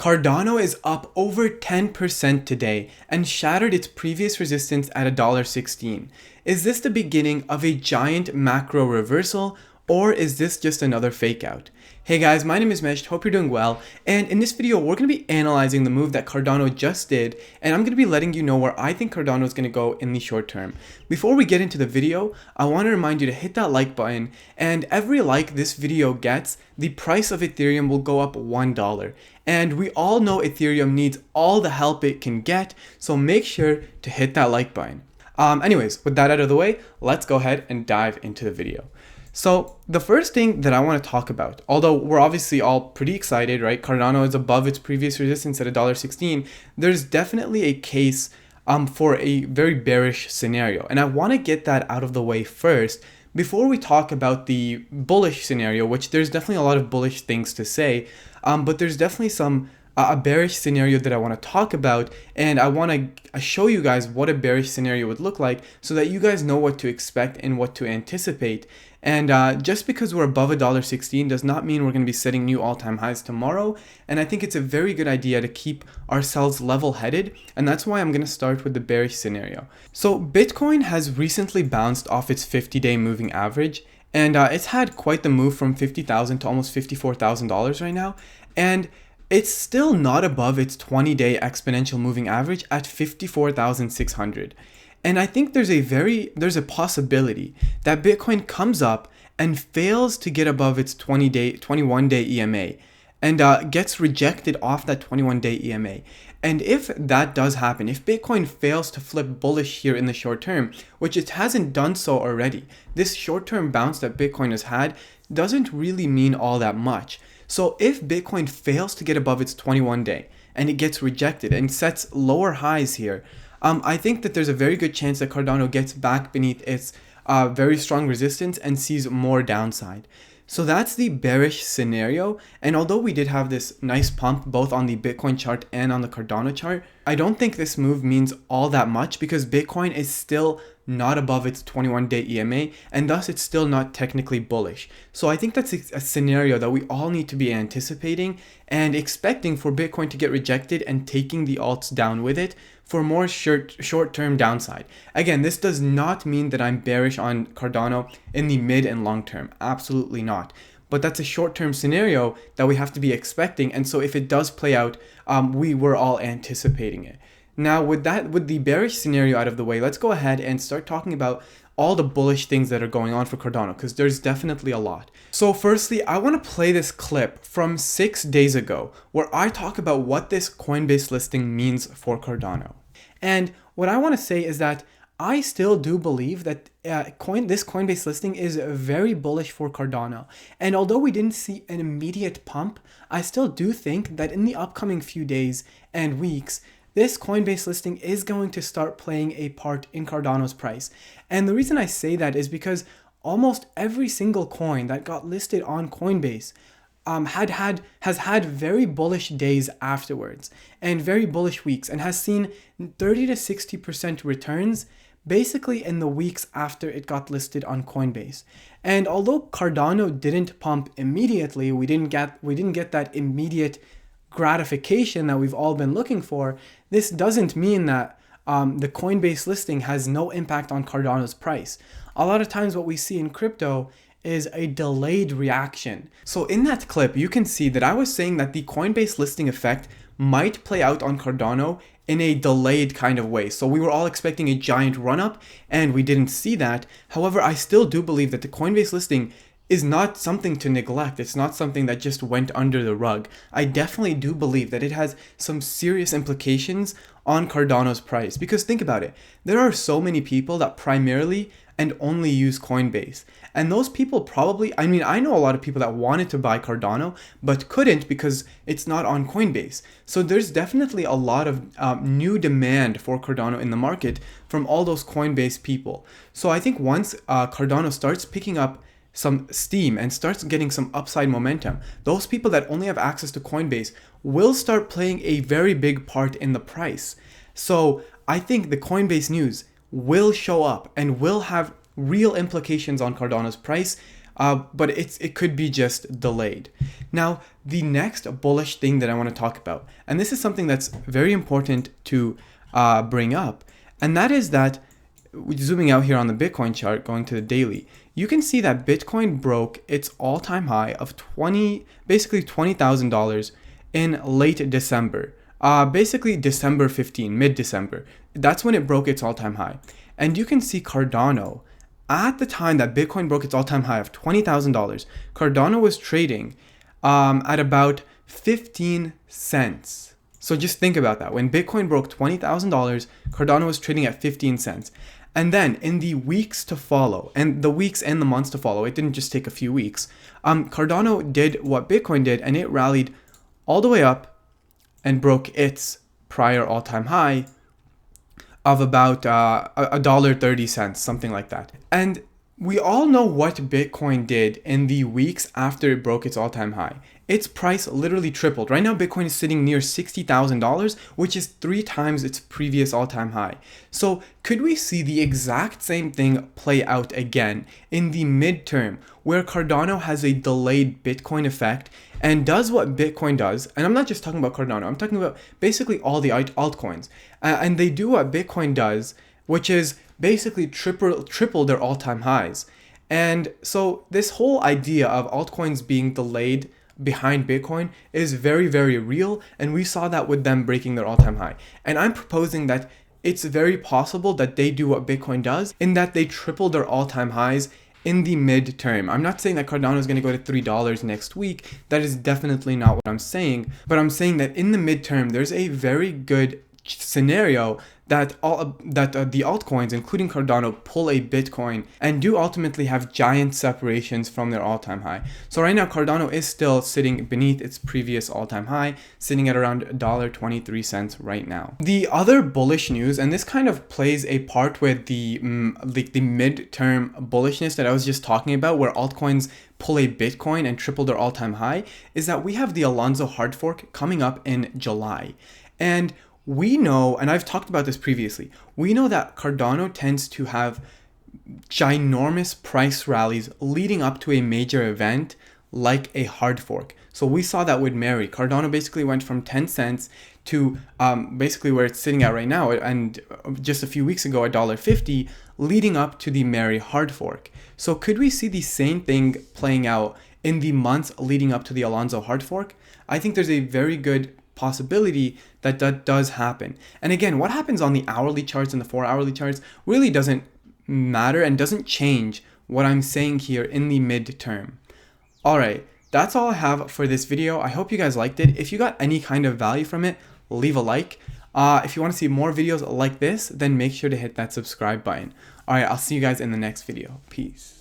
Cardano is up over 10% today and shattered its previous resistance at $1.16. Is this the beginning of a giant macro reversal, or is this just another fake out? Hey guys, my name is Mesh, hope you're doing well, and in this video we're going to be analyzing the move that Cardano just did, and I'm going to be letting you know where I think Cardano is going to go in the short term. Before we get into the video, I want to remind you to hit that like button, and every like this video gets, the price of Ethereum will go up $1. And we all know Ethereum needs all the help it can get, so make sure to hit that like button. Anyways, with that out of the way, let's go ahead and dive into the video. So the first thing that I want to talk about, although we're obviously all pretty excited, right? Cardano is above its previous resistance at $1.16. There's definitely a case for a very bearish scenario. And I want to get that out of the way first before we talk about the bullish scenario, which there's definitely a lot of bullish things to say, but there's definitely a bearish scenario that I want to talk about, and I want to show you guys what a bearish scenario would look like so that you guys know what to expect and what to anticipate. And just because we're above $1.16 does not mean we're going to be setting new all-time highs tomorrow, and I think it's a very good idea to keep ourselves level-headed, and that's why I'm going to start with the bearish scenario. So Bitcoin has recently bounced off its 50-day moving average, and it's had quite the move from $50,000 to almost $54,000 right now, and it's still not above its 20-day exponential moving average at 54,600. And I think there's a possibility that Bitcoin comes up and fails to get above its 21-day EMA and gets rejected off that 21-day EMA. And if that does happen, if Bitcoin fails to flip bullish here in the short term, which it hasn't done so already, this short-term bounce that Bitcoin has had doesn't really mean all that much. So if Bitcoin fails to get above its 21-day and it gets rejected and sets lower highs here, I think that there's a very good chance that Cardano gets back beneath its very strong resistance and sees more downside. So that's the bearish scenario, and although we did have this nice pump both on the Bitcoin chart and on the Cardano chart, I don't think this move means all that much because Bitcoin is still not above its 21-day EMA, and thus it's still not technically bullish. So I think that's a scenario that we all need to be anticipating and expecting for Bitcoin to get rejected and taking the alts down with it for more short-term downside. Again, this does not mean that I'm bearish on Cardano in the mid and long term. Absolutely not. But that's a short-term scenario that we have to be expecting, and so if it does play out, we were all anticipating it. Now, with the bearish scenario out of the way, let's go ahead and start talking about all the bullish things that are going on for Cardano, because there's definitely a lot. So firstly, I want to play this clip from 6 days ago where I talk about what this Coinbase listing means for Cardano. And what I want to say is that I still do believe that this Coinbase listing is very bullish for Cardano. And although we didn't see an immediate pump, I still do think that in the upcoming few days and weeks, this Coinbase listing is going to start playing a part in Cardano's price. And the reason I say that is because almost every single coin that got listed on Coinbase has had very bullish days afterwards and very bullish weeks, and has seen 30 to 60% returns basically in the weeks after it got listed on Coinbase. And although Cardano didn't pump immediately, we didn't get that immediate gratification that we've all been looking for, this doesn't mean that the Coinbase listing has no impact on Cardano's price. A lot of times what we see in crypto is a delayed reaction. So in that clip, you can see that I was saying that the Coinbase listing effect might play out on Cardano in a delayed kind of way. So we were all expecting a giant run up and we didn't see that. However, I still do believe that the Coinbase listing is not something to neglect. It's not something that just went under the rug. I definitely do believe that it has some serious implications on Cardano's price. Because think about it, there are so many people that primarily and only use Coinbase. And those people probably, I know a lot of people that wanted to buy Cardano, but couldn't because it's not on Coinbase. So there's definitely a lot of new demand for Cardano in the market from all those Coinbase people. So I think once Cardano starts picking up some steam and starts getting some upside momentum, those people that only have access to Coinbase will start playing a very big part in the price. So I think the Coinbase news will show up and will have real implications on Cardano's price but it could be just delayed. Now, the next bullish thing that I want to talk about, and this is something that's very important to bring up, and that is that, zooming out here on the Bitcoin chart, going to the daily, you can see that Bitcoin broke its all-time high of basically $20,000 in late December. Basically December 15, mid-December. That's when it broke its all-time high. And you can see Cardano, at the time that Bitcoin broke its all-time high of $20,000, Cardano was trading at about 15 cents. So just think about that. When Bitcoin broke $20,000, Cardano was trading at 15 cents. And then in the weeks to follow, and the weeks and the months to follow, it didn't just take a few weeks, Cardano did what Bitcoin did, and it rallied all the way up and broke its prior all-time high of about $1.30, something like that. And we all know what Bitcoin did in the weeks after it broke its all-time high. Its price literally tripled. Right now, Bitcoin is sitting near $60,000, which is 3 times its previous all-time high. So could we see the exact same thing play out again in the midterm, where Cardano has a delayed Bitcoin effect and does what Bitcoin does? And I'm not just talking about Cardano, I'm talking about basically all the altcoins. And they do what Bitcoin does, which is basically triple their all-time highs. And so this whole idea of altcoins being delayed behind Bitcoin is very, very real, and we saw that with them breaking their all-time high. And I'm proposing that it's very possible that they do what Bitcoin does, in that they triple their all-time highs in the midterm. I'm not saying that Cardano is going to go to $3 next week. That is definitely not what I'm saying. But I'm saying that in the midterm, there's a very good scenario that the altcoins, including Cardano, pull a Bitcoin and do ultimately have giant separations from their all-time high. So right now, Cardano is still sitting beneath its previous all-time high, sitting at around $1.23 right now. The other bullish news, and this kind of plays a part with the midterm bullishness that I was just talking about, where altcoins pull a Bitcoin and triple their all-time high, is that we have the Alanzo hard fork coming up in July. And we know, and I've talked about this previously, we know that Cardano tends to have ginormous price rallies leading up to a major event like a hard fork. So we saw that with Mary. Cardano basically went from 10 cents to basically where it's sitting at right now, and just a few weeks ago $1.50, leading up to the Mary hard fork. So could we see the same thing playing out in the months leading up to the Alanzo hard fork? I think there's a very good possibility that that does happen. And again, what happens on the hourly charts and the 4-hourly charts really doesn't matter and doesn't change what I'm saying here in the midterm. All right, that's all I have for this video. I hope you guys liked it. If you got any kind of value from it, leave a like. If you want to see more videos like this, then make sure to hit that subscribe button. All right, I'll see you guys in the next video. Peace.